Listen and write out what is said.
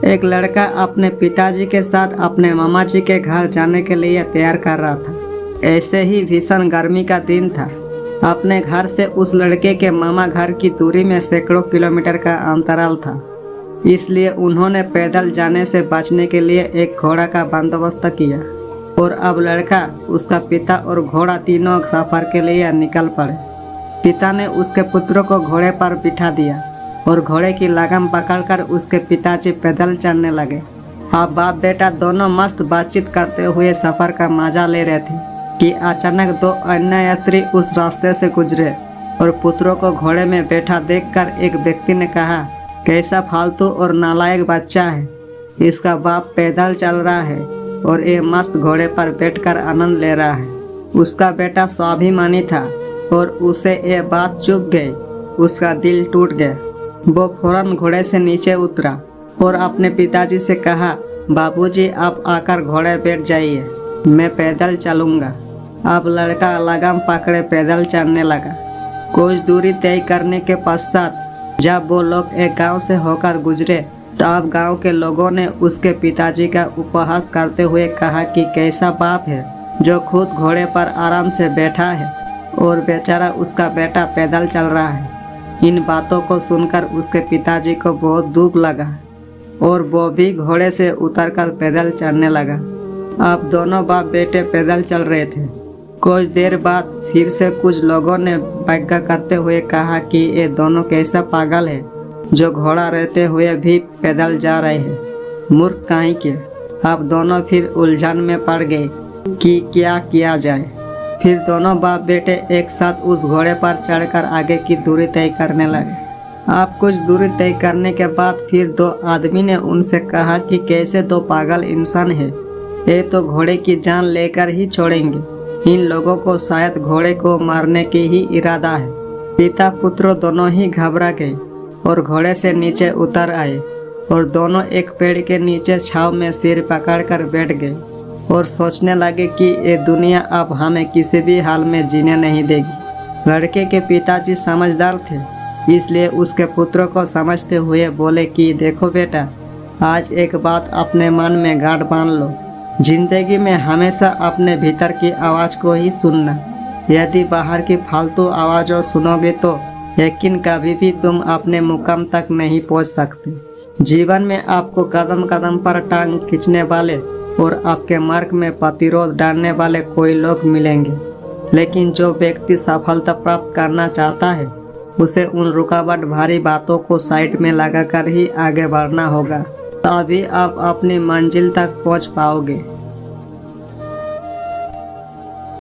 एक लड़का अपने पिताजी के साथ अपने मामा जी के घर जाने के लिए तैयार कर रहा था। ऐसे ही भीषण गर्मी का दिन था। अपने घर से उस लड़के के मामा घर की दूरी में सैकड़ों किलोमीटर का अंतराल था, इसलिए उन्होंने पैदल जाने से बचने के लिए एक घोड़ा का बंदोबस्त किया। और अब लड़का, उसका पिता और घोड़ा तीनों सफर के लिए निकल पड़े। पिता ने उसके पुत्र को घोड़े पर बिठा दिया और घोड़े की लगाम पकड़कर उसके पिताजी पैदल चलने लगे। अब बाप बेटा दोनों मस्त बातचीत करते हुए सफर का मजा ले रहे थे कि अचानक दो अन्य यात्री उस रास्ते से गुजरे और पुत्रों को घोड़े में बैठा देखकर एक व्यक्ति ने कहा, कैसा फालतू और नालायक बच्चा है, इसका बाप पैदल चल रहा है और ये मस्त घोड़े पर बैठकर आनंद ले रहा है। उसका बेटा स्वाभिमानी था और उसे ये बात चुभ गई। उसका दिल टूट गया। वो फौरन घोड़े से नीचे उतरा और अपने पिताजी से कहा, बाबूजी आप आकर घोड़े बैठ जाइए, मैं पैदल चलूँगा। अब लड़का लगाम पकड़े पैदल चलने लगा। कुछ दूरी तय करने के पश्चात जब वो लोग एक गांव से होकर गुजरे तब गांव के लोगों ने उसके पिताजी का उपहास करते हुए कहा कि कैसा बाप है जो खुद घोड़े पर आराम से बैठा है और बेचारा उसका बेटा पैदल चल रहा है। इन बातों को सुनकर उसके पिताजी को बहुत दुख लगा और वो भी घोड़े से उतरकर पैदल चलने लगा। अब दोनों बाप बेटे पैदल चल रहे थे। कुछ देर बाद फिर से कुछ लोगों ने व्याख्या करते हुए कहा कि ये दोनों कैसा पागल है जो घोड़ा रहते हुए भी पैदल जा रहे हैं, मूर्ख कहीं के। अब दोनों फिर उलझन में पड़ गए कि क्या किया जाए। फिर दोनों बाप बेटे एक साथ उस घोड़े पर चढ़कर आगे की दूरी तय करने लगे। अब कुछ दूरी तय करने के बाद फिर दो आदमी ने उनसे कहा कि कैसे दो पागल इंसान है, ये तो घोड़े की जान लेकर ही छोड़ेंगे। इन लोगों को शायद घोड़े को मारने की ही इरादा है। पिता पुत्र दोनों ही घबरा गए और घोड़े से नीचे उतर आए और दोनों एक पेड़ के नीचे छांव में सिर पकड़कर बैठ गए और सोचने लगे कि ये दुनिया अब हमें किसी भी हाल में जीने नहीं देगी। लड़के के पिताजी समझदार थे, इसलिए उसके पुत्रों को समझते हुए बोले कि देखो बेटा, आज एक बात अपने मन में गांठ बांध लो, जिंदगी में हमेशा अपने भीतर की आवाज़ को ही सुनना। यदि बाहर की फालतू आवाज़ों सुनोगे तो यकीन कभी भी तुम अपने मुकाम तक नहीं पहुंच सकते। जीवन में आपको कदम कदम पर टांग खींचने वाले और आपके मार्ग में प्रतिरोध डालने वाले कोई लोग मिलेंगे, लेकिन जो व्यक्ति सफलता प्राप्त करना चाहता है उसे उन रुकावट भारी बातों को साइड में लगाकर ही आगे बढ़ना होगा, तभी आप अपनी मंजिल तक पहुंच पाओगे।